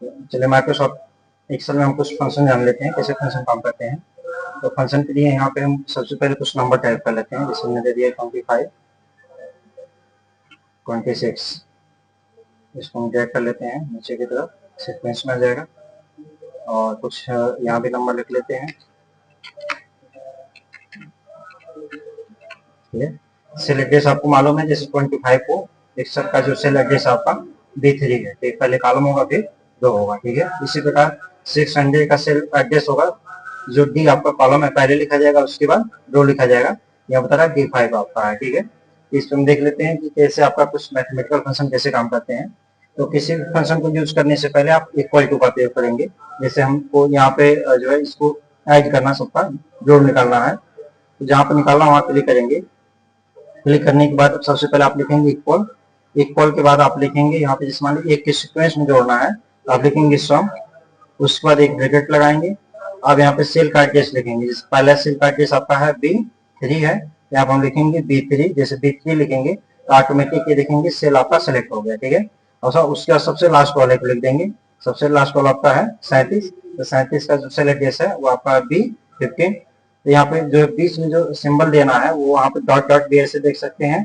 चलिए Microsoft Excel में हम कुछ फंक्शन जान लेते हैं, कैसे फंक्शन काम करते हैं। तो फंक्शन के लिए यहाँ पे हम सबसे पहले कुछ नंबर टाइप कर लेते हैं, जैसे हमने दे दिया 25, 26। इसको हम ड्रैग कर लेते हैं नीचे की तरफ, सीक्वेंस में आ जाएगा। और कुछ यहाँ भी नंबर लिख लेते हैं, ठीक है। सेल एड्रेस आपको मालूम है, जैसे 25 को एकसठ का जो सेल एड्रेस आपका B3 है, तो पहले कॉलम होगा फिर दो होगा, ठीक है। इसी प्रकार 600 का सेल एड्रेस होगा, जो डी आपका कॉलम है पहले लिखा जाएगा, उसके बाद रो लिखा जाएगा। यहाँ बता रहा है D5 आपका है, ठीक है। इस पर हम देख लेते हैं कि कैसे आपका कुछ मैथमेटिकल फंक्शन कैसे काम करते हैं। तो किसी भी फंक्शन को यूज करने से पहले आप इक्वल टू का प्रयोग करेंगे। जैसे हमको यहाँ पे जो है इसको ऐड करना, सबका जोड़ निकालना है, तो जहाँ पे निकालना वहां क्लिक करेंगे। क्लिक करने के बाद सबसे पहले आप लिखेंगे इक्वल। इक्वल के बाद आप लिखेंगे यहाँ पे, जिस मान लीजिए एक के सीक्वेंस में जोड़ना है, तो आप लिखेंगे सम। उसके बाद एक ब्रैकेट लगाएंगे। अब यहाँ पे सेल का एड्रेस लिखेंगे, जैसे पहला सेल का एड्रेस आपका है B3 है, यहाँ पर हम लिखेंगे B3। जैसे B3 लिखेंगे तो ऑटोमेटिक ये देखेंगे सेल आपका सेलेक्ट हो गया, ठीक है। और उसके बाद सबसे लास्ट वाले को लिख देंगे। सबसे लास्ट वाला आपका है 37, तो 37 का जो सेल एड्रेस है वो आपका B15। तो यहाँ पे जो बीच में जो सिंबल देना है वो वहाँ पे डॉट डॉट भी ऐसे देख सकते हैं,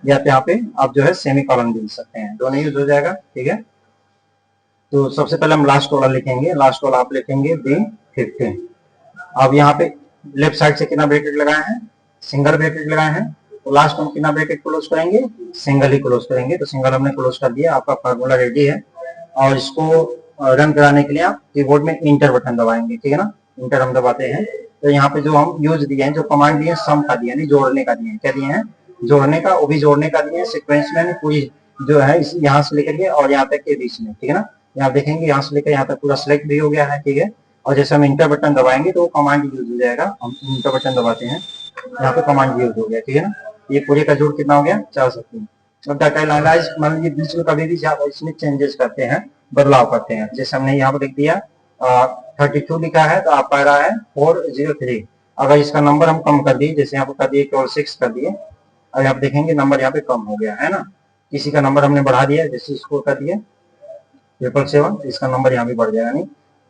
या तो यहाँ पे आप जो है सेमी कॉलन भी लिख सकते हैं, दोनों यूज हो जाएगा, ठीक है। तो सबसे पहले हम लास्ट वाला लिखेंगे, लास्ट वाला आप लिखेंगे B15। अब यहाँ पे लेफ्ट साइड से कितना ब्रैकेट लगाए हैं, सिंगल ब्रैकेट लगाए हैं, तो लास्ट में कितना ब्रैकेट क्लोज करेंगे, सिंगल ही क्लोज करेंगे। तो सिंगल हमने क्लोज कर दिया, आपका फार्मूला रेडी है। और इसको रन कराने के लिए आप कीबोर्ड में इंटर बटन दबाएंगे, ठीक है ना। इंटर हम दबाते हैं, तो यहाँ पे जो हम यूज दिए हैं, जो कमांड दिए हैं, सम का दिया, नहीं जोड़ने का दिए हैं। क्या दिए हैं, जोड़ने का, वो भी जोड़ने का दिए हैं सिक्वेंस में, पूरी जो है यहाँ से लेकर के और यहाँ तक के बीच में, ठीक है ना। यहाँ देखेंगे यहाँ से लेकर यहाँ तक पूरा सिलेक्ट भी हो गया है, ठीक है। और जैसे हम इंटर बटन दबाएंगे तो कमांड यूज हो जाएगा। हम इंटर बटन दबाते हैं, यहाँ पे कमांड यूज हो गया, ठीक है ना। ये पूरे का जोड़ कितना हो गया, 403। अब डाटा एनालाइज मान लीजिए बीच में कभी भी इसमें चेंजेस करते हैं, बदलाव करते हैं। जैसे हमने यहाँ पर लिख दिया 32 लिखा है, तो आप आ रहा है 403। अगर इसका नंबर हम कम कर दिए, जैसे यहाँ पर कर दिए केवल 6 कर दिए, और आप देखेंगे नंबर यहाँ पे कम हो गया है ना। किसी का नंबर हमने बढ़ा दिया, जैसे इसको कर दिए 777, इसका नंबर यहाँ भी बढ़ जाएगा। नहीं,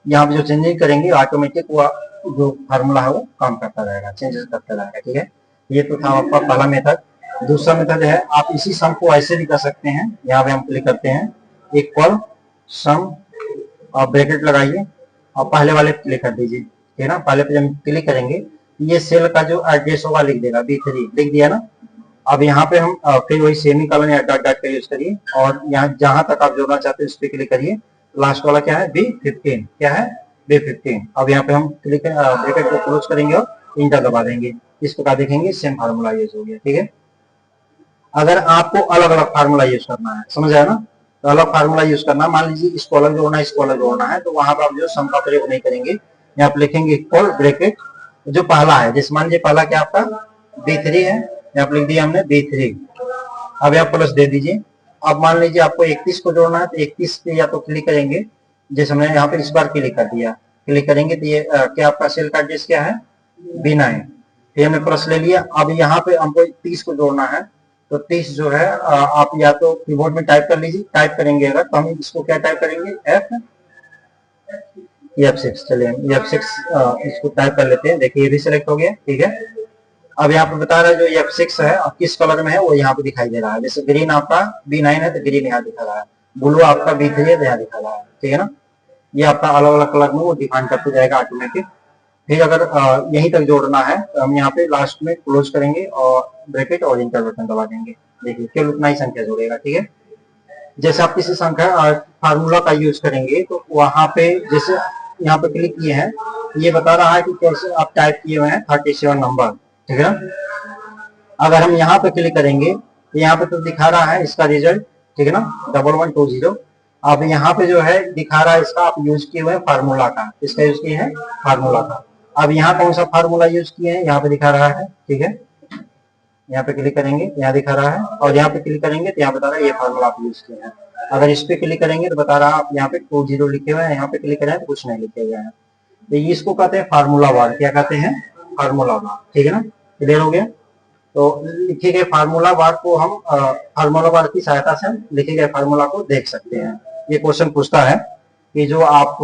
यहाँ पे जो चेंजिंग करेंगे ऑटोमेटिक वो जो फार्मूला है वो काम करता रहेगा, चेंजेस करता रहेगा, ठीक है। ये तो था आपका पहला मेथड। दूसरा मेथड है, आप इसी सम को ऐसे भी कर सकते हैं। यहाँ पे हम क्लिक करते हैं, इक्वल सम, और ब्रैकेट लगाइए और पहले वाले पे क्लिक कर दीजिए, ठीक है ना। पहले पे जब क्लिक करेंगे ये सेल का जो एड्रेस होगा लिख देगा, B3 लिख दिया ना। अब यहाँ पे हम फिर वही सेमी कॉलन या डॉट डॉट का यूज करिए, और यहाँ जहां तक आप जोड़ना चाहते हैं उस पर क्लिक करिए। लास्ट वाला क्या है, B15, क्या है B15। अब यहाँ पे हम क्लिक ब्रैकेट को क्लोज करेंगे और इंटर दबा देंगे। इस प्रकार देखेंगे सेम फार्मूला यूज हो गया, ठीक है। अगर आपको अलग अलग फार्मूला यूज करना है, समझ आया ना, तो अलग फार्मूला यूज करना, मान लीजिए इसको अलग जोड़ना है, इसको अलग जोड़ना है, तो वहां पर आप जो सम का प्रयोग नहीं करेंगे। यहाँ पे लिखेंगे इक्वल ब्रैकेट जो पहला है, जैसे मान लीजिए पहला क्या आपका B3 है, यहाँ पे लिख दिया हमने B3। अब यहाँ प्लस दे दीजिए। अब मान लीजिए आपको 31 को जोड़ना है, तो 31 पे या तो क्लिक करेंगे, जैसे हमने यहाँ पे इस बार क्लिक कर दिया, क्लिक करेंगे तो ये क्या आपका सेल का एड्रेस क्या है, B9। फिर हमने प्लस ले लिया। अब यहाँ पे हमको 30 को जोड़ना है, तो 30 जो है आप या तो कीबोर्ड में टाइप कर लीजिए, टाइप करेंगे अगर तो हम इसको क्या टाइप करेंगे, F6। चलिए F6 इसको टाइप कर लेते हैं, देखिए ये भी सिलेक्ट हो गया, ठीक है। अब यहाँ पे बता रहा है जो F6 है और किस कलर में है वो यहाँ पे दिखाई दे रहा है। जैसे ग्रीन आपका B9 है तो ग्रीन यहाँ दिखा रहा है, ब्लू आपका B3 है तो यहाँ दिखा रहा है, ठीक है ना। ये आपका अलग अलग कलर में वो डिफाइन करते जाएगा ऑटोमेटिक। फिर अगर यहीं तक जोड़ना है तो हम यहाँ पे लास्ट में क्लोज करेंगे और ब्रैकेट और इंटर बटन दबा देंगे। देखिए केवल उतना ही संख्या जोड़ेगा, ठीक है। जैसे आप किसी संख्या फार्मूला का यूज करेंगे तो वहां पे जैसे यहाँ पे क्लिक किए हैं, ये बता रहा है कि कैसे आप टाइप किए हुए हैं 37 नंबर, ठीक है ना। अगर हम यहाँ पे क्लिक करेंगे तो यहाँ पे तो दिखा रहा है इसका रिजल्ट, ठीक है ना, 1120। अब यहाँ पे जो है दिखा रहा है इसका आप यूज किए हुए फार्मूला का, इसका यूज किए हैं फार्मूला का। अब यहाँ कौन सा फार्मूला यूज किए हैं यहाँ पे दिखा रहा है, ठीक है। यहाँ पे क्लिक करेंगे यहाँ दिखा रहा है, और यहाँ पे क्लिक करेंगे तो यहाँ बता रहा है ये फार्मूला आप यूज किए हैं। अगर इस पे क्लिक करेंगे तो बता रहा है आप यहाँ पे 20 लिखे हुए हैं, यहाँ पे क्लिक करें तो कुछ नहीं लिखे हुए हैं। तो इसको कहते हैं फार्मूला बार। क्या कहते हैं, फार्मूला बार, ठीक है ना। क्लियर हो गया। तो लिखे गए फार्मूला बार को हम फार्मूला बार की सहायता से हम लिखे गए फार्मूला को देख सकते हैं। ये क्वेश्चन पूछता है कि जो आप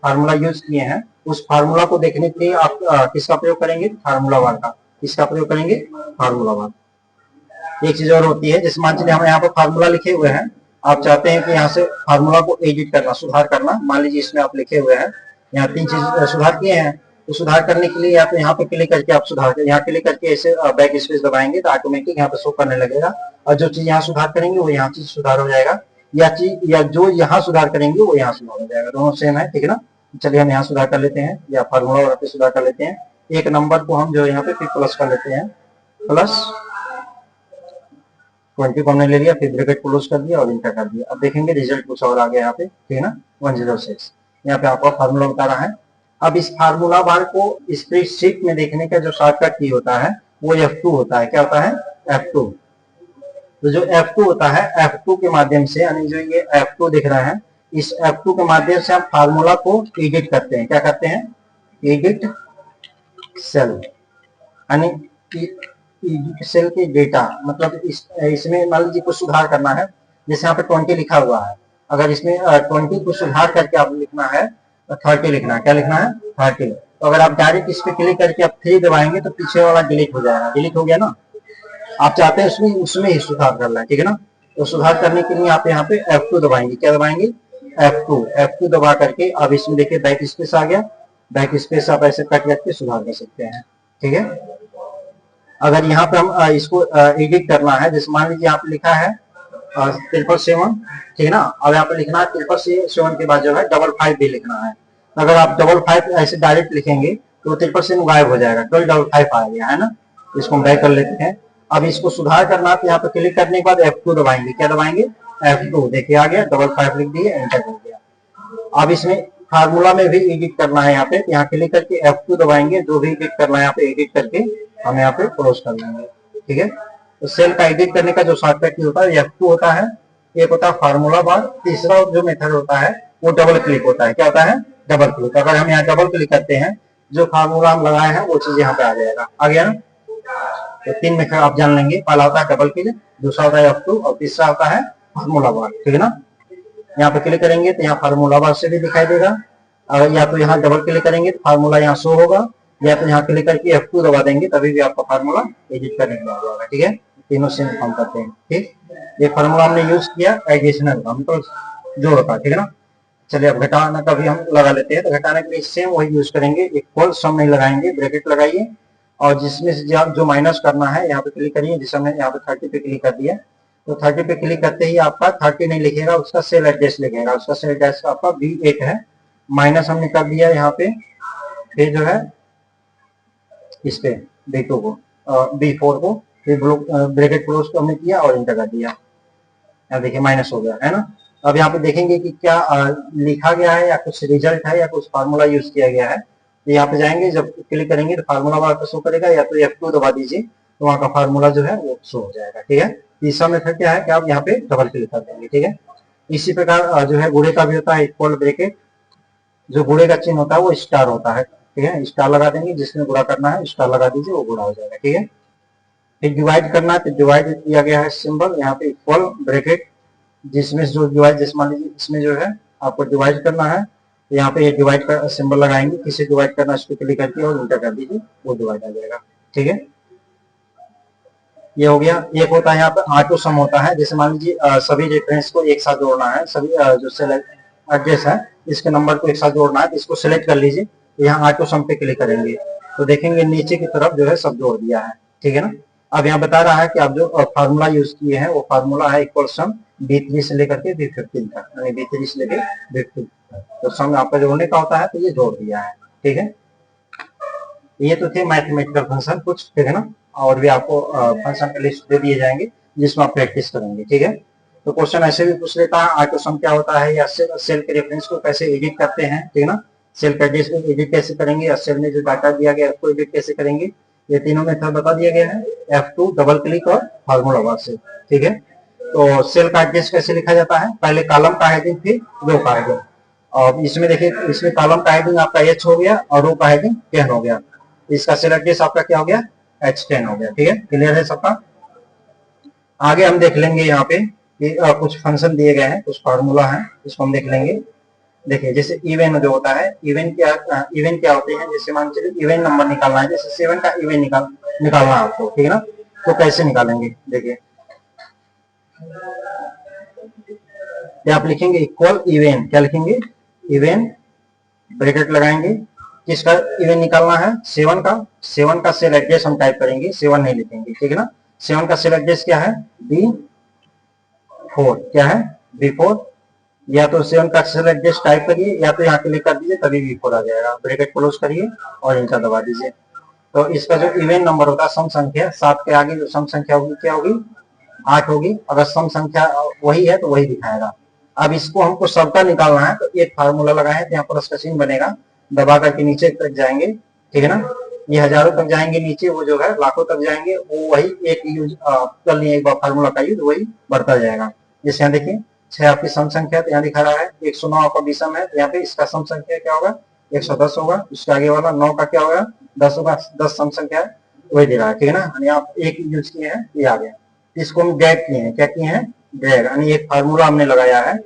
फार्मूला यूज किए हैं उस फार्मूला को देखने के लिए आप किसका प्रयोग करेंगे, फार्मूला बार का। किसका प्रयोग करेंगे, फार्मूला बार। एक चीज और होती है, जैसे मान लीजिए हम यहाँ पर फार्मूला लिखे हुए हैं, आप चाहते हैं कि यहाँ से फार्मूला को एडिट करना, सुधार करना। मान लीजिए इसमें आप लिखे हुए हैं, यहाँ 3 चीज सुधार किए हैं, तो सुधार करने के लिए या तो यहाँ पे क्लिक करके आप सुधार, यहाँ क्लिक करके ऐसे बैक स्पेस दबाएंगे तो ऑटोमेटिक यहाँ पे शो करने लगेगा, और जो चीज यहाँ सुधार करेंगे वो यहाँ चीज सुधार हो जाएगा, या जो यहाँ सुधार करेंगे वो यहाँ सुधार हो जाएगा, दोनों सेम है, ठीक है ना। चलिए हम यहाँ सुधार कर लेते हैं, या फार्मूला वाला पे सुधार कर लेते हैं। एक नंबर को हम जो यहाँ पे फिर प्लस कर लेते हैं, प्लस 20 को हमने ले लिया, फिर ब्रैकेट क्लोज कर दिया और इंटर कर दिया। अब देखेंगे रिजल्ट कुछ और आ गया यहाँ पे, ठीक है ना, 106। यहाँ पे आपका फार्मूला बता रहा है। अब इस फार्मूला बार को स्प्रेडशीट में देखने का जो शॉर्टकट की होता है वो F2 होता है। क्या होता है, F2। तो जो F2 होता है, F2 के माध्यम से, यानी जो ये F2 दिख रहा है, इस F2 के माध्यम से आप फार्मूला को एडिट करते हैं। क्या करते हैं, एडिट सेल, यानी एडिट सेल के डेटा, मतलब इसमें मान लीजिए कुछ सुधार करना है, जैसे यहाँ पे 20 लिखा हुआ है, अगर इसमें 20 को सुधार करके आप लिखना है, 30 लिखना है। क्या लिखना है, 30। तो अगर आप डायरेक्ट इस पे क्लिक करके आप 3 दबाएंगे तो पीछे वाला डिलीट हो जाएगा, डिलीट हो गया ना। आप चाहते हैं उसमें ही सुधार करना है, ठीक है ना। तो सुधार करने के लिए आप यहाँ पे F2 दबाएंगे। क्या दबाएंगे, F2 दबा करके अब इसमें देखिए बैक स्पेस आ गया, बैक स्पेस आप ऐसे कट करके सुधार कर सकते हैं, ठीक है। अगर यहाँ पे हम इसको एडिट करना है, जैसे मान लीजिए यहाँ पे लिखा है 777, ठीक है ना। अब यहाँ पे लिखना है 777 के बाद जो है 55 भी लिखना है। अगर आप 55 ऐसे डायरेक्ट लिखेंगे तो 777 गायब हो जाएगा, 1255 आ गया है ना। इसको हम बैक कर लेते हैं। अब इसको सुधार करना तो यहाँ पे क्लिक करने के बाद F2 दबाएंगे। क्या दबाएंगे, F2, देखिए आ गया, 55 लिख दिए, एंटर कर दिया। अब इसमें फार्मूला में भी एडिट करना है, यहाँ पे यहाँ क्लिक करके F2 दबाएंगे, जो भी एडिट करना है यहाँ पे एडिट करके हम यहाँ पे क्लोज कर लेंगे, ठीक है। तो सेल का एडिट करने का जो शॉर्टकट की होता है F2 होता है, एक होता है फार्मूला बार, तीसरा जो मेथड होता है वो डबल क्लिक होता है। क्या होता है, डबल क्लिक। अगर हम यहाँ डबल क्लिक करते हैं, जो फार्मूला हम लगाए हैं वो चीज यहाँ पे आ जाएगा, आ गया ना। तो 3 मेथड आप जान लेंगे, पहला होता है डबल क्लिक, दूसरा होता है F2 और तीसरा होता है फार्मूला बार, ठीक है ना। यहाँ पे क्लिक करेंगे तो यहाँ फार्मूला बार से भी दिखाई देगा, अगर या तो यहाँ डबल क्लिक करेंगे तो फार्मूला यहाँ शो होगा, या तो यहाँ क्लिक करके F2 दबा देंगे तभी भी आपका फार्मूला एडिट करने में आ जाएगा, ठीक है। तीनों से काम करते हैं, ठीक। ये फार्मूला हमने यूज किया एडिशनल, हम तो जोड़ का, ठीक है ना। चलिए अब घटाना का भी हम लगा लेते हैं। तो घटाने के लिए सेम वही यूज करेंगे, इक्वल सम नहीं लगाएंगे, ब्रैकेट लगाइए और जिसमें से जो माइनस करना है यहाँ पे क्लिक करिए। जिस हमने यहाँ पे 30 पे क्लिक कर दिया, तो 30 पे क्लिक करते ही आपका 30 नहीं लिखेगा, उसका सेल एड्रेस लिखेगा, उसका सेल एड्रेस आपका B8 है, माइनस हमने कर दिया यहाँ पे। फिर जो है इस पे B2 को, B4 को, फिर ब्रैकेट क्लोज को हमने किया और इंटर कर दिया। यहाँ देखिए माइनस हो गया है ना। अब यहाँ पे देखेंगे कि क्या लिखा गया है या कुछ रिजल्ट है या कुछ फार्मूला यूज किया गया है। तो यहाँ पे जाएंगे, जब क्लिक करेंगे तो फार्मूला बार पे शो करेगा, या तो F2 दबा दीजिए तो वहाँ का फार्मूला जो है वो शो हो जाएगा, ठीक है। तीसरा मेथड क्या है कि आप यहाँ पे डबल क्लिक कर देंगे, ठीक है। इसी प्रकार जो है गुणे का भी होता है, इक्वल ब्रैकेट, जो गुणे का चिन्ह होता है वो स्टार होता है, ठीक है। स्टार लगा देंगे, जिसमें गुणा करना है स्टार लगा दीजिए, वो गुणा हो जाएगा, ठीक है। फिर डिवाइड करना है तो डिवाइड किया गया है सिंबल, यहाँ पे इक्वल ब्रैकेट, जिसमें जो डिवाइड, जैसे मान लीजिए इसमें जो है आपको डिवाइड करना है, तो यहाँ पे ये डिवाइड का सिंबल लगाएंगे, किसे डिवाइड करना है इस पर क्लिक करके और इंटर कर दीजिए, वो डिवाइड आ जाएगा, ठीक है। ये हो गया। एक होता है यहाँ पे ऑटो सम होता है, जैसे मान लीजिए सभी रेफरेंस को एक साथ जोड़ना है, सभी जो सेलेक्ट एड्रेस है इसके नंबर को एक साथ जोड़ना है, तो इसको सिलेक्ट कर लीजिए, तो यहाँ ऑटो सम पे क्लिक करेंगे तो देखेंगे नीचे की तरफ जो है सब जोड़ दिया है, ठीक है ना। अब यहाँ बता रहा है कि आप जो फार्मूला यूज किए हैं वो फार्मूला है इक्वल सम B3 से लेकर के B15 तक, यानी B3 से लेकर B15 तक, तो सम आपका जोड़ने का होता है, तो ये जोड़ दिया है, ठीक है। ये तो थे मैथमेटिकल फंक्शन कुछ, ठीक है ना। और भी आपको फंक्शन का लिस्ट दे दिए जाएंगे जिसमें आप प्रैक्टिस करेंगे, ठीक है। तो क्वेश्चन ऐसे भी पूछ लेता है ऑटो सम क्या होता है, या सेल के रेफरेंस को कैसे एडिट करते हैं, ठीक है ना। सेल का एड्रेस को एडिट कैसे करेंगे, या सेल में जो डाटा दिया गया है उसको एडिट कैसे करेंगे, ये तीनों मेथड बता दिया गया है, F2, डबल क्लिक और फार्मूला बार से, ठीक है। तो सेल का एड्रेस कैसे लिखा जाता है, पहले कॉलम का हेडिंग फिर रो का हेडिंग, और इसमें देखिए इसमें कॉलम का हेडिंग आपका H हो गया और रो का हेडिंग 10 हो गया, इसका सेल एड्रेस आपका क्या हो गया, H10 हो गया, ठीक है। क्लियर है सबका। आगे हम देख लेंगे यहाँ पे कि कुछ फंक्शन दिए गए हैं, कुछ फार्मूला है, इसको हम देख लेंगे। देखिए जैसे इवन जो होता है, इवन क्या होते हैं, जैसे मान चलिए इवन नंबर निकालना है, जैसे 7 का इवन निकालना है आपको, ठीक है ना। तो कैसे निकालेंगे, देखिए क्या आप लिखेंगे, इक्वल इवन, क्या लिखेंगे, इवन, ब्रैकेट लगाएंगे, किसका इवन निकालना है, 7 का सेल एड्रेस हम टाइप करेंगे, 7 नहीं लिखेंगे, ठीक है ना। 7 का सेल एड्रेस क्या है, B4, क्या है, B4, या तो 7 का सेल एड्रेस टाइप करिए, या तो यहाँ क्लिक कर दीजिए तभी B4 आ जाएगा, ब्रैकेट क्लोज करिए और इंटर दबा दीजिए। तो इसका जो इवन नंबर होता है, सम संख्या, 7 के आगे जो सम संख्या होगी क्या होगी, 8 होगी। अगर सम संख्या वही है तो वही दिखाएगा। अब इसको हमको सबका निकालना है, तो एक फार्मूला लगाए, तो यहाँ प्लस का चिन्ह बनेगा, दबा करके नीचे तक जाएंगे, ठीक है ना। ये हजारों तक जाएंगे नीचे, वो जो है लाखों तक जाएंगे, वो वही एक यूज कर लिए एक बार फार्मूला का यूज, वही बढ़ता जाएगा। जैसे यहाँ देखिए 6 आपकी सम संख्या, तो यहाँ दिखा रहा है 109 आपका विषम है, तो यहाँ पे इसका सम संख्या क्या होगा, 110 होगा। उसके आगे वाला 9 का क्या होगा, 10 होगा, 10 सम संख्या है, वही दे रहा है, ठीक है ना। यानी आप एक यूज किए हैं, ये आ गया। इसको हम ड्रैग किए हैं, क्या किए हैं, ड्रैग, यानी एक फार्मूला हमने लगाया है।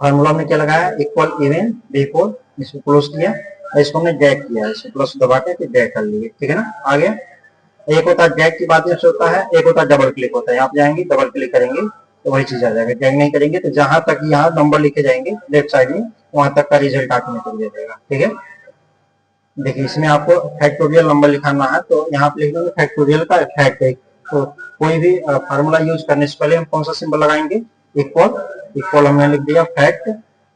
फार्मूला में क्या लगाया, इक्वल इवन B4, इसको क्लोज किया, इसको हमने ड्रैग किया, इसको प्लस दबा के ड्रैग कर लिए, ठीक है ना। आगे एक होता है ड्रैग की बात से होता है, एक होता है डबल क्लिक होता है। यहाँ पे जाएंगे डबल क्लिक करेंगे तो वही चीज आ जाएगा, ड्रैग नहीं करेंगे तो जहां तक यहाँ नंबर लिखे जाएंगे लेफ्ट साइड में, वहां तक का रिजल्ट ऑटोमेटिक दे देगा, ठीक है। देखिए इसमें आपको फैक्टोरियल नंबर लिखाना है, तो यहाँ पे लिख देंगे फैक्टोरियल का फैक्ट है। तो कोई भी फार्मूला यूज करने से पहले हम कौन सा सिंबल लगाएंगे, इक्वल, इक्वल हमने लिख दिया, फैक्ट,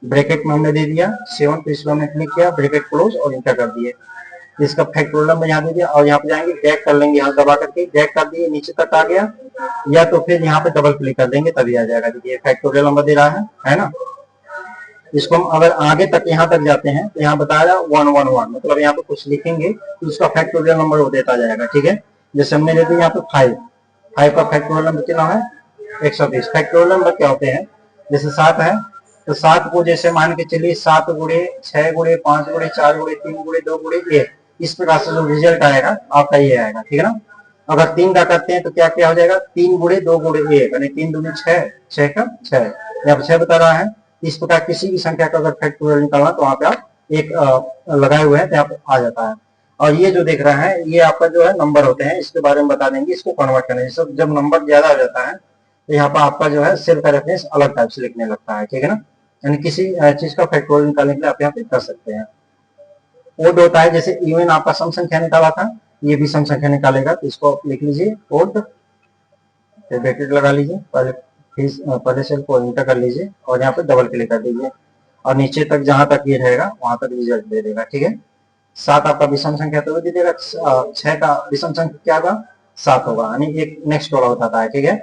ब्रैकेट में हमने दे दिया 7, तो इसमें हमने क्लिक किया, ब्रैकेट क्लोज और इंटर कर दिए। इसका फैक्टोरियल नंबर यहाँ दे दिया, और यहाँ पे जाएंगे ड्रैग कर लेंगे, यहाँ दबा करके ड्रैग कर दिए, नीचे तक आ गया, या तो फिर यहाँ पे डबल क्लिक कर देंगे तभी आ जाएगा। देखिए फैक्टोरियल नंबर दे रहा है ना। इसको हम अगर आगे तक यहाँ तक जाते हैं तो यहाँ बताया 111, मतलब यहाँ पे कुछ लिखेंगे तो उसका फैक्टोरियल नंबर वो देता जाएगा, ठीक है। जैसे हमने दे दिया यहाँ पे 5 का फैक्टोरियल नंबर कितना है, 120। फैक्टोरियल नंबर क्या होते हैं, जैसे 7 है तो 7 को जैसे मान के चलिए 7 गुणे 6 गुणे 5 गुणे 4 गुणे 3 गुणे 2 गुणे 1, इस प्रकार से जो रिजल्ट आएगा आपका ये आएगा, ठीक है ना। अगर 3 का करते हैं तो क्या क्या हो जाएगा, 3 गुणे 2 गुणे 1, यानी 3 दूनी 6, 6 का 6, यहाँ पे 6 बता रहा है। इस प्रकार किसी भी संख्या का अगर फैक्टोरियल निकालना तो वहां पे आप एक लगाए हुए हैं तो यहाँ पे आ जाता है। और ये जो देख रहा है ये आपका जो है नंबर होते हैं, इसके बारे में बता देंगे, इसको कन्वर्ट करना है। जब नंबर ज्यादा हो जाता है तो यहाँ पर आपका जो है सेल का रेफरेंस अलग टाइप से लिखने लगता है, ठीक है ना। यानी किसी चीज का फैक्टोरियल निकालने के लिए आप यहाँ पे कर सकते हैं। ओड होता है, जैसे इवन आपका सम संख्या निकाला था, ये भी सम संख्या निकालेगा, तो इसको लिख लीजिए ओड, ब्रैकेट लगा लीजिए, पहले सेल को एंटर कर लीजिए और यहाँ पे डबल क्लिक कर दीजिए, और नीचे तक जहां तक ये रहेगा वहां तक रिजल्ट दे देगा, ठीक है। 7 आपका विषम संख्या तो दे देगा, 6 का विषम संख्या क्या होगा, 7 होगा, यानी एक नेक्स्ट वाला होता है, ठीक है।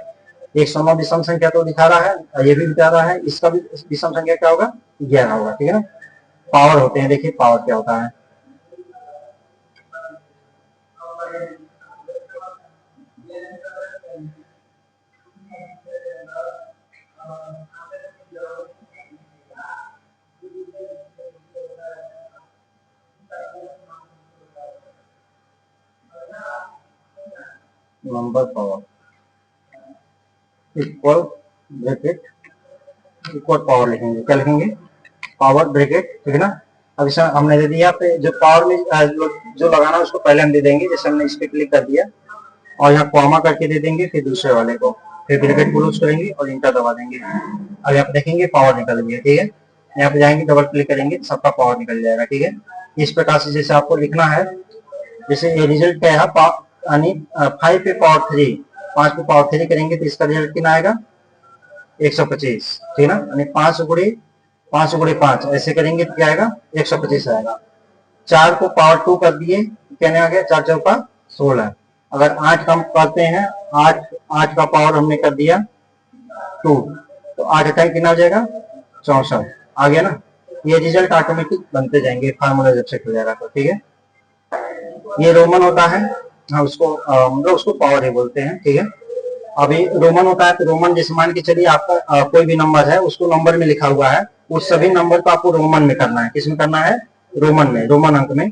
109 विषम संख्या तो दिखा रहा है, ये भी दिखा रहा है, इसका भी विषम संख्या क्या होगा, 11 होगा, ठीक है ना। पावर होते हैं, देखिए पावर क्या होता है, number power equal bracket, equal power लिखेंगे, क्या लिखेंगे, पावर ब्रैकेट, ठीक है ना। अब इसे हमने दे दिया पे जो पावर में जो लगाना है उसको पहले हम दे देंगे, जैसे हमने इस पे क्लिक कर दिया और यहाँ कॉमा करके दे देंगे, फिर दूसरे वाले को, फिर ब्रैकेट क्लोज करेंगे और इंटर दबा देंगे। अब यहाँ पे देखेंगे पावर निकल गया, ठीक है। यहाँ पे जाएंगे डबल क्लिक करेंगे तो सबका पावर निकल जाएगा, ठीक है। इस प्रकार से जैसे आपको लिखना है, जैसे ये रिजल्ट क्या है, यानी 5 पे पावर 3, 5 पे पावर 3 करेंगे तो इसका रिजल्ट कितना आएगा, 125, ठीक है ना। यानी 5 गुणे 5 ऐसे करेंगे तो क्या आएगा, 125 आएगा। 4 को पावर 2 कर दिए, कहने आ गया 4 चौका 16। अगर 8 कम करते हैं, 8 का पावर हमने कर दिया 2, तो 8 अटाई कितना हो जाएगा, 64 आ गया ना। ये रिजल्ट ऑटोमेटिक बनते जाएंगे फार्मूला जब सेट हो जाएगा तो, ठीक है। ये रोमन होता है, हाँ उसको मतलब उसको पावर ही बोलते हैं, ठीक है। अभी रोमन होता है तो रोमन जैसे मान के चलिए आपका कोई भी नंबर है उसको नंबर में लिखा हुआ है, उस सभी नंबर को आपको रोमन में करना है, किसमें करना है, रोमन में, रोमन अंक में।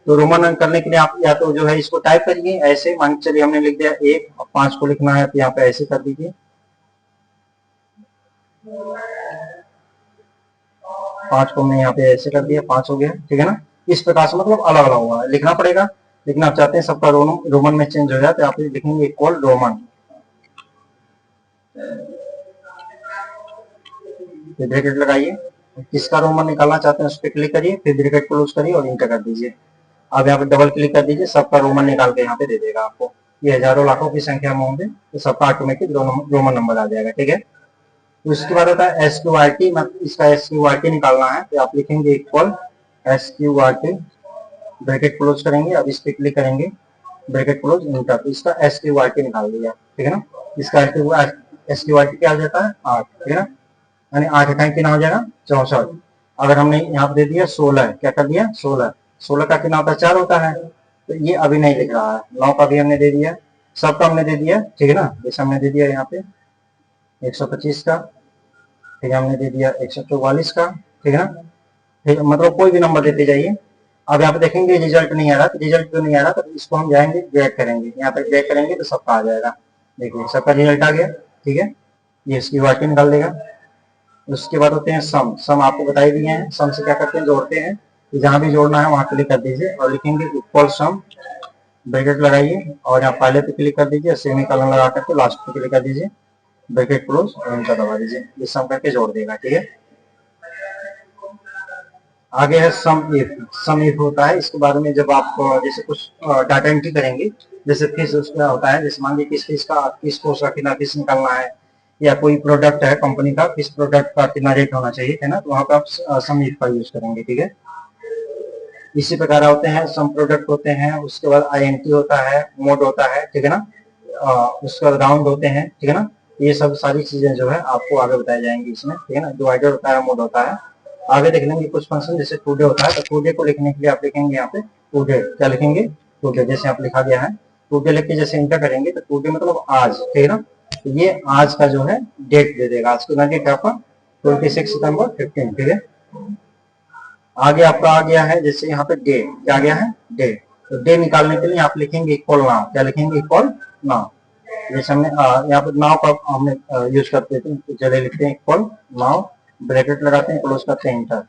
तो रोमन अंक करने के लिए आप या तो जो है इसको टाइप करिए ऐसे, मान के चलिए हमने लिख दिया 1 और 5 को लिखना है तो यहाँ पे ऐसे कर दीजिए, 5 को हमने यहाँ पे ऐसे कर दिया, 5 हो गया, ठीक है ना। इस प्रकार से मतलब अलग अलग हुआ है, लिखना पड़ेगा, लेकिन आप चाहते हैं सबका रोमन में चेंज हो जाए तो आप लिखेंगे इक्वल रोमन, फिर ब्रैकेट लगाइए, किसका रोमन निकालना चाहते हैं उस पर क्लिक करिए, फिर ब्रैकेट क्लोज करिए और इंटर कर दीजिए। अब यहाँ पे डबल क्लिक कर दीजिए, सबका रोमन निकाल के यहाँ पे दे देगा आपको। ये हजारों लाखों की संख्या में होंगे तो सबका ऑटोमेटिक रोमन नंबर आ जाएगा, ठीक है। तो इसके बाद होता है SQRT, मतलब इसका SQRT निकालना है तो आप लिखेंगे इक्वल SQRT, ब्रैकेट क्लोज करेंगे, अब इस पे क्लिक करेंगे, ब्रैकेट क्लोज इंटर, तो इसका SQRT निकाल लिया, ठीक है ना। इसका SQRT क्या आ जाता है 8, ठीक है ना, यानी 8 का कितना हो जाएगा 64। अगर हमने यहाँ पे दे दिया 16, क्या कर दिया 16, 16 का कितना होता है 4 होता है, तो ये अभी नहीं लिख रहा है। 9 का भी हमने दे दिया, सबका हमने दे दिया, ठीक है ना। जैसे हमने दे दिया यहाँ पे 125 का, ठीक है, हमने दे दिया 144 का, ठीक है ना। ठीक, मतलब कोई भी नंबर देते जाइए। अब यहाँ पे देखेंगे रिजल्ट नहीं आ रहा, तो रिजल्ट क्यों नहीं आ रहा, तो इसको हम जाएंगे ड्रैग करेंगे, यहाँ पे ड्रैग करेंगे तो सबका आ जाएगा, देखिए सबका रिजल्ट आ गया, ठीक है। ये इसकी वाटी निकाल देगा। उसके बाद होते हैं सम आपको बताई दिए हैं। सम से क्या करते हैं, जोड़ते हैं, जहां भी जोड़ना है वहां क्लिक कर दीजिए और लिखेंगे इक्वल सम, ब्रैकेट लगाइए और यहाँ पहले पे क्लिक कर दीजिए, सेमीकोलन लगा करके लास्ट पे क्लिक कर दीजिए, ब्रैकेट क्लोज और एंटर दबा दीजिए, ये सम करके जोड़ देगा, ठीक है। आगे है सम इफ होता है। इसके बारे में जब आप जैसे कुछ डाटा एंट्री करेंगे, जैसे फीस उसका होता है, जैसे मान लीजिए किस फीस का, किस कोर्स का कितना फीस निकालना है, या कोई प्रोडक्ट है कंपनी का, किस प्रोडक्ट का कितना रेट होना चाहिए, है ना, तो वहाँ पे आप सम इफ का यूज करेंगे, ठीक है। इसी प्रकार होते हैं सम प्रोडक्ट होते हैं, उसके बाद INT होता है, मोड होता है, ठीक है ना, उसके बाद राउंड होते हैं, ठीक है ना। ये सब सारी चीजें जो है आपको आगे बताई जाएंगी इसमें, ठीक है ना। डिवाइडर होता है, मोड होता है, आगे देख लेंगे। कुछ फंक्शन जैसे टुडे होता है, तो टुडे को लिखने के लिए आप लिखेंगे यहाँ पे टुडे, क्या लिखेंगे टुडे, जैसे आप लिखा गया है टुडे, लिख के जैसे इंटर करेंगे तो टुडे मतलब आज, ठीक है ना। तो ये आज का जो है डेट दे देगा, आज का डेट है आपका 26 सितंबर 15, ठीक है। आगे आपका आ गया है जैसे यहाँ पे डे, क्या आ गया है डे, तो डे निकालने के लिए आप लिखेंगे इक्वल नाउ, क्या लिखेंगे इक्वल नाउ, जैसे हमने यहाँ पे नाउ का हमने यूज करते थे, तो चले लिखते हैं इक्वल नाउ, ब्रैकेट लगाते हैं, क्लोज करते हैं, इंटर।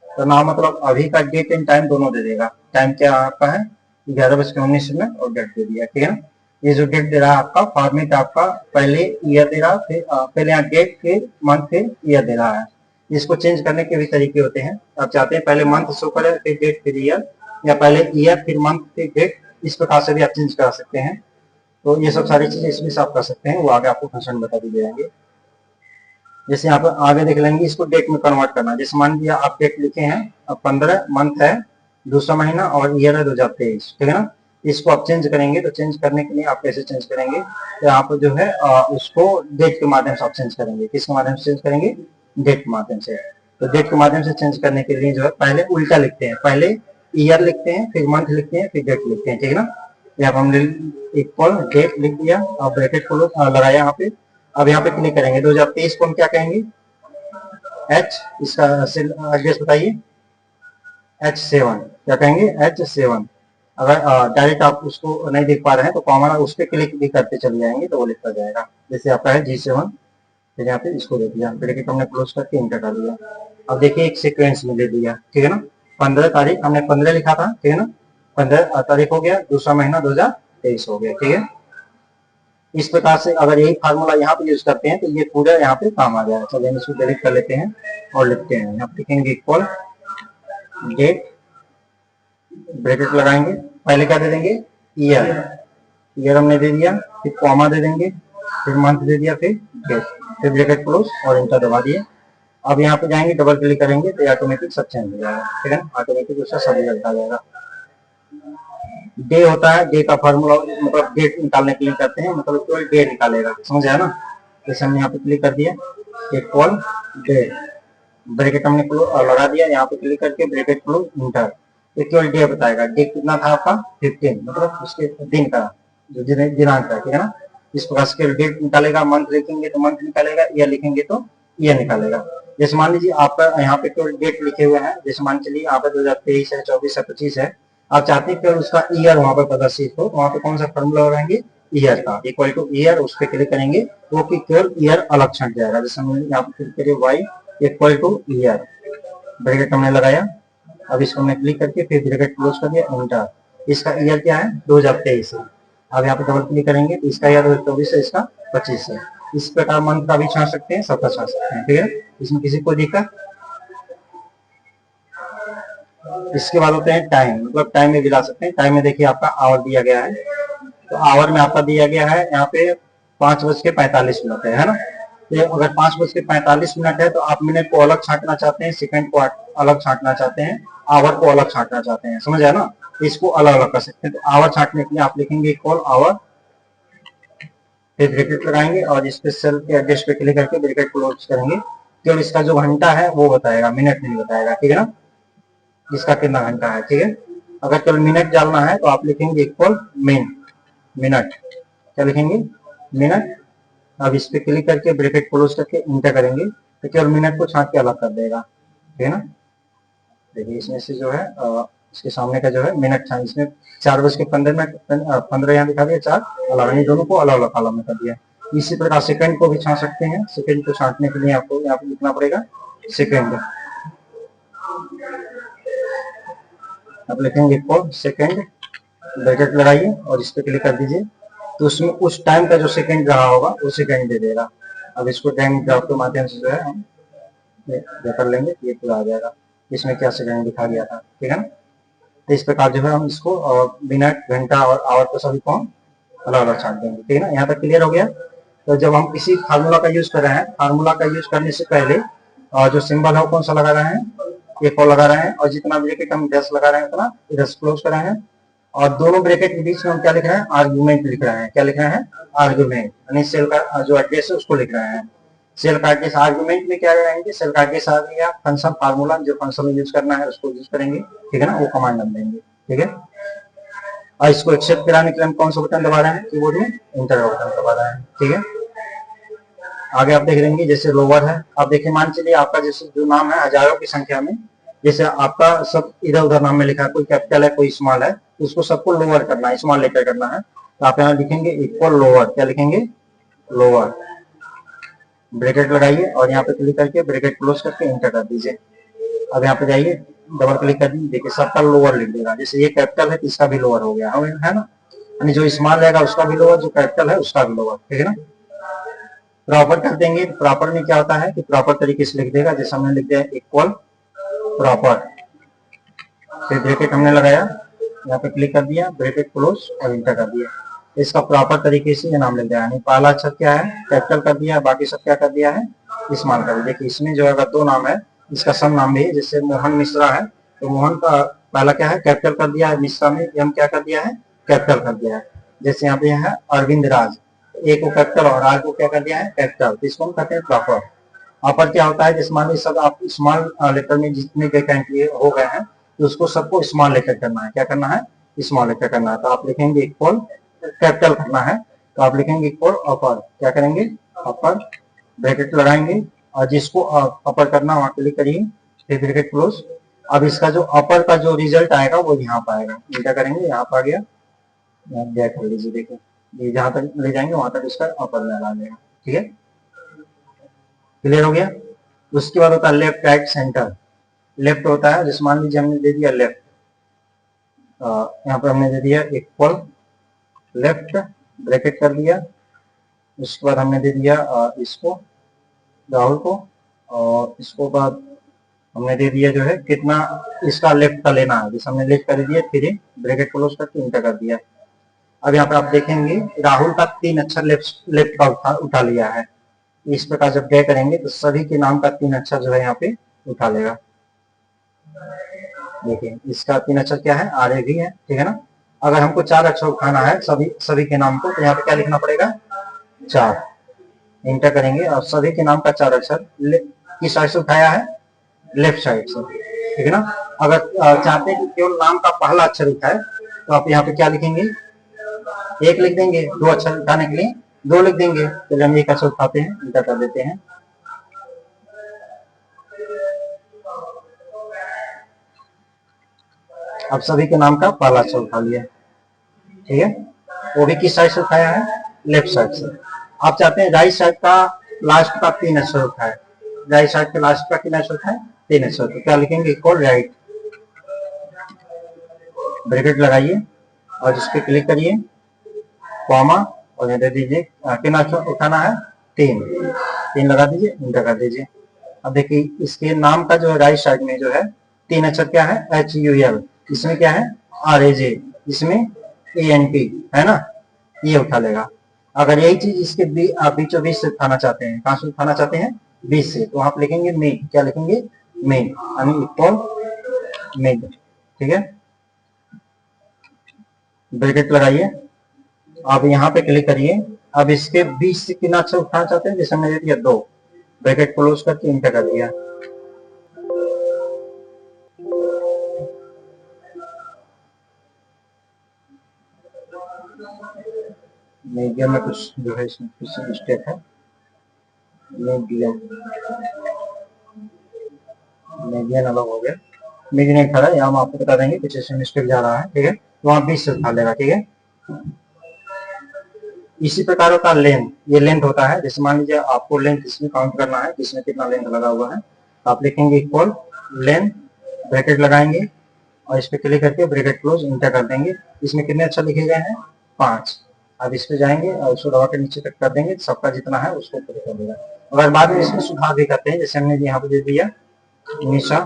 तो नाउ मतलब अभी का डेट एंड टाइम दोनों दे देगा। टाइम क्या आपका है 11:19 और डेट दे दिया, ठीक है ना। ये जो डेट दे रहा है आपका फॉर्मेट आपका पहले ईयर दे रहा, फिर पहले यहाँ डेट, फिर मंथ, फिर ईयर दे रहा है। इसको चेंज करने के भी तरीके होते हैं। आप चाहते हैं पहले मंथ शो करे, फिर डेट, फिर ईयर, या पहले ईयर फिर मंथ फिर डेट, इस प्रकार से भी आप चेंज करा सकते हैं। तो ये सब सारी चीजें इसमें से आप कर सकते हैं, वो आगे आपको फंक्शन बता दी जाएंगे। जैसे यहाँ पर आगे देख लेंगे, इसको डेट में कन्वर्ट करना। जैसे मान लिया आप डेट लिखे हैं, अब 15 मंथ है, दूसरा महीना, और ईयर है 2023, ठीक है ना। इसको आप चेंज करेंगे, तो चेंज करने के लिए आप कैसे चेंज करेंगे, तो यहाँ पर जो है उसको डेट के माध्यम से आप चेंज करेंगे। किसके माध्यम से चेंज करेंगे, डेट के माध्यम से। तो डेट के माध्यम से चेंज करने के लिए जो है पहले उल्टा लिखते हैं, पहले ईयर लिखते हैं, फिर मंथ लिखते हैं, फिर डेट लिखते हैं, ठीक है ना। यहाँ पर हमने इक्वल डेट लिख दिया और ब्रैकेट को लगाया यहाँ पे। अब यहाँ पे क्लिक करेंगे, 2023 को हम क्या कहेंगे H, इसका एड्रेस बताइए H7, क्या कहेंगे H7। अगर डायरेक्ट आप उसको नहीं देख पा रहे हैं तो कॉमन उस पर क्लिक भी करते चले जाएंगे तो वो लिखता जाएगा। जैसे आपका है G7, फिर यहाँ पे इसको दे दिया, ब्रैकेट हमने क्लोज करके इंटर कर दिया। अब देखिए एक सीक्वेंस में दे दिया, ठीक है ना। 15 तारीख हमने 15 लिखा था, ठीक है ना, 15 तारीख हो गया, दूसरा महीना 2023 हो गया, ठीक है। इस प्रकार से अगर यही फार्मूला यहाँ पे यूज करते हैं तो ये पूरा यहाँ पे काम आ जाएगा। चलिए हम इसको डिलीट कर लेते हैं और लिखते हैं, यहाँ पे लिखेंगे इक्वल डेट, ब्रैकेट लगाएंगे, पहले क्या दे देंगे ईयर, ईयर हमने दे दिया, फिर कॉमा दे देंगे, फिर मंथ दे दिया, फिर डेट, फिर ब्रैकेट क्लोज और इंटर दबा दिए। अब यहाँ पे जाएंगे, डबल क्लिक करेंगे तो ऑटोमेटिक सब चेंज हो जाएगा, ठीक है ना, ऑटोमेटिक उसका सब रिजल्ट आ जाएगा। डे होता है, डे का फॉर्मूला मतलब डेट निकालने के लिए करते हैं, मतलब कोई डे निकालेगा, समझ आया ना। जैसे हमने यहाँ पे क्लिक कर दिया इक्वल डे, ब्रैकेट हमने लगा दिया, यहाँ पे क्लिक करके bracket close inter, equal day बताएगा। डे कितना था आपका 15, मतलब उसके दिन का जो दिनांक है, ठीक है ना। इस प्रकार से डेट निकालेगा, मंथ लिखेंगे तो मंथ निकालेगा, ईयर लिखेंगे तो ईयर निकालेगा। जैसे मान लीजिए आपका यहाँ पे केवल डेट लिखे हुए हैं, जैसे मान चलिए यहाँ पे 2023 है, 24 है, 25 है, आप चाहते हैं केवल उसका ईयर वहां पर प्रदर्शित हो, वहां पे कौन सा फॉर्मूला लगाएंगे ईयर का, इक्वल टू ईयर, उस पर क्लिक करेंगे वो कि केवल ईयर अलग छंट जाएगा। जैसे हम यहाँ पे क्लिक करिए Y equal to year, bracket हमने लगाया। अब इसको हमने क्लिक करके फिर ब्रैकेट क्लोज कर दिया, एंटर। इसका ईयर क्या है 2023 है। अब यहाँ पे डबल क्लिक करेंगे तो इसका ईयर 2024 है, इसका 25 है। इस प्रकार मंथ का भी छाट सकते हैं, सबका छाट सकते हैं, ठीक है। इसमें किसी को दिक्कत। इसके बाद होते हैं टाइम, मतलब टाइम में भी ला सकते हैं। टाइम में देखिए आपका आवर दिया गया है, तो आवर में आपका दिया गया है यहाँ पे 5:45 है ना। तो अगर 5:45 है तो आप मिनट को अलग छांटना चाहते हैं, सेकंड को अलग छांटना चाहते हैं, आवर को अलग छांटना चाहते हैं, समझ आया ना। इसको अलग अलग कर सकते हैं। तो आवर छांटने के लिए आप लिखेंगे इक्वल आवर, फिर ब्रैकेट लगाएंगे और इस पे सेल के एड्रेस पे क्लिक करके ब्रैकेट क्लोज करेंगे। केवल इसका जो घंटा है वो बताएगा, मिनट नहीं बताएगा, ठीक है ना, इसका कितना घंटा है, ठीक है। अगर केवल मिनट डालना है तो आप लिखेंगे इक्वल मिनट, क्या लिखेंगे मिनट। अब इस पे क्लिक करके ब्रैकेट क्लोज करके इंटर करेंगे तो केवल मिनट को छांट के अलग कर देगा, ठीक है ना। देखिए इसमें से जो है इसके सामने का जो है मिनट था, इसमें 4:15 यहाँ दिखा दिया, 4 अलग, इन दोनों को अलग अलग कॉलम में कर दिया। इसी प्रकार सेकंड को भी छांट सकते हैं। सेकंड को छांटने के लिए आपको यहाँ पे लिखना पड़ेगा सेकंड, आप लिखेंगे फॉर सेकंड, ब्रैकेट लगाइए और इस पे क्लिक कर दीजिए। तो उसमें उस टाइम का जो सेकंड रहा होगा वो सेकंड दे देगा। अब इसको टाइम ग्राफ के माध्यम से जो है हम कर लेंगे, ये पूरा आ जाएगा इसमें क्या सेकंड दिखा गया था, ठीक है ना। तो इस प्रकार जो है हम इसको मिनट, घंटा और आवर को सभी को हम अलग अलग छांट देंगे, ठीक है ना। यहाँ तक क्लियर हो गया। तो जब हम किसी फार्मूला का यूज कर रहे हैं, फार्मूला का यूज करने से पहले जो सिंबल है वो कौन सा लगा रहे हैं, एक और लगा रहे हैं, और जितना ब्रैकेट हम 10 लगा रहे हैं उतना इधर क्लोज कर रहे हैं। और दोनों ब्रैकेट के बीच में हम क्या लिख रहे हैं, आर्गुमेंट लिख रहे हैं। क्या लिख रहे हैं, आर्गुमेंट, यानी सेल का जो एड्रेस है उसको लिख रहे हैं। सेल का एड्रेस आर्गुमेंट में क्या रहेंगे, सेल का एड्रेस आ गया, फंक्शन फार्मूला जो फंक्शन यूज करना है उसको यूज करेंगे, ठीक है ना, वो कमांड हम देंगे, ठीक है। और इसको एक्सेप्ट कराने के लिए हम कौन सा बटन दबा रहे हैं कीबोर्ड में, इंटर का बटन दबा रहे हैं, ठीक है। आगे आप देख लेंगे जैसे लोअर है, आप देखिए मान चलिए आपका जैसे जो नाम है हजारों की संख्या में, जैसे आपका सब इधर उधर नाम में लिखा है, कोई कैपिटल है कोई स्मॉल है, तो उसको सबको लोअर करना है, स्मॉल लेकर करना है। तो आप यहाँ लिखेंगे इक्वल लोअर, क्या लिखेंगे लोअर, ब्रैकेट लगाइए और यहाँ पे क्लिक करके ब्रैकेट क्लोज करके इंटर कर दीजिए। अब यहाँ पे जाइए डबल क्लिक कर दीजिए, देखिए सबका लोअर लिख देगा। जैसे ये कैपिटल है तो इसका भी लोअर हो गया है ना, यानी जो स्मॉल रहेगा उसका भी लोअर, जो कैपिटल है उसका भी लोअर, ठीक है ना। प्रॉपर कर देंगे, प्रॉपर में क्या होता है कि प्रॉपर तरीके से लिख देगा, जैसे हमने लिख दिया इक्वल प्रॉपर, फिर ब्रैकेट हमने लगाया, यहाँ पे क्लिक कर दिया, ब्रैकेट क्लोज और इंटर कर दिया। इसका प्रॉपर तरीके से ये नाम लिख दिया, यानी पहला अक्षर क्या है कैपिटल कर दिया, बाकी सब क्या कर दिया है स्मॉल कर दिया। देखिए इसमें जो है 2 नाम है, इसका सम नाम भी है, जैसे मोहन मिश्रा है तो मोहन का पहला क्या है कैपिटल कर दिया है, मिश्रा में एम क्या कर दिया है कैपिटल कर दिया है। जैसे यहाँ पे है अरविंद राज, ए को कैपिटल और आर को क्या कर दिया है कैपिटल, तो इसको हम कहते हैं प्रॉपर। प्रॉपर क्या होता है, जैसे मान लीजिए सब आप स्मॉल लेटर में जितने वैकेंट हो गए हैं तो उसको सबको स्मॉल लेटर करना है, क्या करना है स्मॉल लेटर करना है। तो आप लिखेंगे इक्वल, कैपिटल करना है तो आप लिखेंगे इक्वल अपर, क्या करेंगे अपर, ब्रैकेट लगाएंगे और जिसको अपर करना वहां क्लिक करिए, फिर ब्रैकेट क्लोज। अब इसका जो अपर का जो रिजल्ट आएगा वो यहाँ पर आएगा, क्या करेंगे यहाँ पर आ गया, यहाँ कर लीजिए, देखिए ये जहां तक ले जाएंगे वहां तक इसका अपर में आ जाएगा, ठीक है। क्लियर हो गया। उसके बाद होता है लेफ्ट राइट सेंटर। लेफ्ट होता है जैसे मान लीजिए हमने दे दिया लेफ्ट, यहाँ पर हमने दे दिया इक्वल लेफ्ट, ब्रैकेट कर दिया, उसके बाद हमने दे दिया इसको राहुल को, और इसको बाद हमने दे दिया जो है कितना इसका लेफ्ट का लेना है, जैसे हमने लेफ्ट कर दिया, फिर ब्रैकेट क्लोज करके इंटर कर दिया। अब यहाँ पे आप देखेंगे राहुल का 3 अक्षर लेफ्ट का उठा लिया है। इस प्रकार जब तय करेंगे तो सभी के नाम का 3 अक्षर जो है यहाँ पे उठा लेगा। देखिए इसका 3 अक्षर क्या है आर ए भी है, ठीक है ना। अगर हमको 4 अक्षर उठाना है सभी के नाम को, तो यहाँ पे क्या लिखना पड़ेगा 4, इंटर करेंगे और सभी के नाम का 4 अक्षर किस साइड से उठाया है लेफ्ट साइड से, ठीक है ना। अगर चाहते हैं कि केवल नाम का पहला अक्षर उठाए तो आप यहाँ पे क्या लिखेंगे 1 लिख देंगे, 2 अक्षर उठाने के लिए 2 लिख देंगे, तो हम 1 अक्षर उठाते हैं इंटर कर देते हैं। अब सभी के नाम का पहला अक्षर उठा लिया, ठीक है, वो भी किस साइड से उठाया है लेफ्ट साइड से। आप चाहते हैं राइट साइड का लास्ट का 3 अक्षर उठाए, राइट साइड के लास्ट का कितना अक्षर उठाए 3 अक्षर, तो क्या लिखेंगे, इक्वल राइट, ब्रैकेट लगाइए और इस पे क्लिक करिए, कॉमा, और यहाँ दे दीजिए कितना अक्षर उठाना है, 3 लगा दीजिए, इंटर कर दीजिए। अब देखिए इसके नाम का जो है राइट साइड में जो है 3 अक्षर क्या है, HUL, इसमें क्या है RAJ, इसमें ANT है ना, ये उठा लेगा। अगर यही चीज इसके बीचों बीच से उठाना चाहते हैं, कहां से उठाना चाहते हैं, बीच से, तो आप लिखेंगे मेन, क्या लिखेंगे, मेन, यानी इक्वल मेन, ठीक है। ब्रैकेट लगाइए, अब यहाँ पे क्लिक करिए, अब इसके बीच से कितना अक्षर उठाना चाहते हैं, जैसे मैंने दिया 2, ब्रैकेट क्लोज करके इंटर कर दिया। मीडियम में कुछ जो है इसमें कुछ मिस्टेक है, मीडियम अलग हो गया, मीडियम नहीं खड़ा, यहाँ हम आपको बता देंगे कुछ इसमें मिस्टेक जा रहा है, ठीक है, तो वहाँ 20 से उठा लेगा, ठीक है। इसी प्रकार होता है लेंथ, ये लेंथ होता है, जैसे मान लीजिए आपको लेंथ इसमें काउंट करना है, इसमें कितना लेंथ लगा हुआ है, आप लिखेंगे इक्वल लेंथ, ब्रैकेट लगाएंगे और इस पे क्लिक करके ब्रैकेट क्लोज इंटर कर देंगे। इसमें कितने अक्षर लिखे गए हैं, 5। अब इस पे जाएंगे और उसको दबा के नीचे तक कर देंगे, सबका जितना है उसको पूरा कर देगा। अगर बाद में इसमें सुधार भी करते हैं, जैसे हमने यहाँ पे दे दिया निशा,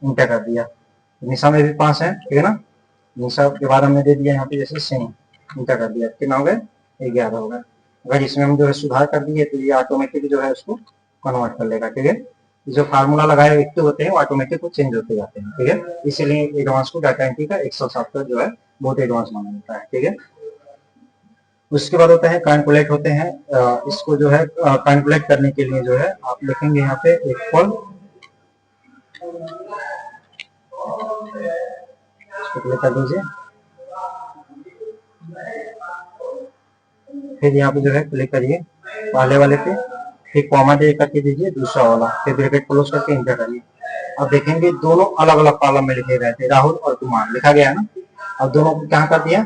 इंटर कर दिया, निशा में भी 5 है, ठीक है ना, निशा के बाद हमने दे दिया यहाँ पे जैसे सिंह, इंटर कर दिया, कितना हो गया, 11 होगा। अगर इसमें हम जो है सुधार कर दिए तो ये ऑटोमेटिक जो है उसको कन्वर्ट कर लेगा, ठीक है। जो फार्मूला लगाए एक्टिव होते हैं वो ऑटोमेटिक को चेंज होते जाते हैं, ठीक है। इसीलिए एडवांस को डाटा एंट्री का एक्सेल सॉफ्टवेयर जो है बहुत एडवांस माना जाता है, ठीक है। उसके बाद होता है कैलकुलेट होते हैं, इसको जो है कैलकुलेट करने के लिए जो है आप लिखेंगे यहाँ पे इक्वल, क्लिक कर दीजिए, फिर यहाँ पे जो है क्लिक करिए पहले वाले पे, फिर कॉमा दे करके दीजिए दूसरा वाला, फिर ब्रैकेट क्लोज करके इंटर करिए। अब देखेंगे दोनों अलग अलग कॉलम में लिखे गए थे, राहुल और कुमार लिखा गया है ना, अब दोनों को क्या कर दिया,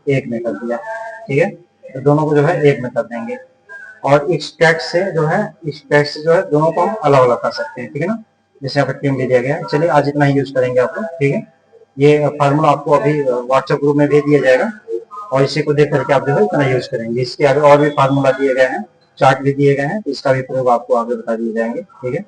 एक में कर दिया, ठीक है, तो दोनों को जो है एक में कर देंगे। और इस टेक्स्ट से जो है, इस टेक्स्ट से जो है दोनों को हम अलग अलग कर सकते हैं, ठीक है ना, जैसे यहाँ पर टीम दे दिया गया है। चलिए आज इतना ही यूज करेंगे आप लोग, ठीक है। ये फार्मूला आपको अभी व्हाट्सएप ग्रुप में भेज दिया जाएगा और इसी को देख करके आप जो है इतना यूज करेंगे। इसके आगे और भी फार्मूला दिए गए हैं, चार्ट भी दिए गए हैं, तो इसका भी प्रयोग आपको आगे बता दिए जाएंगे, ठीक है।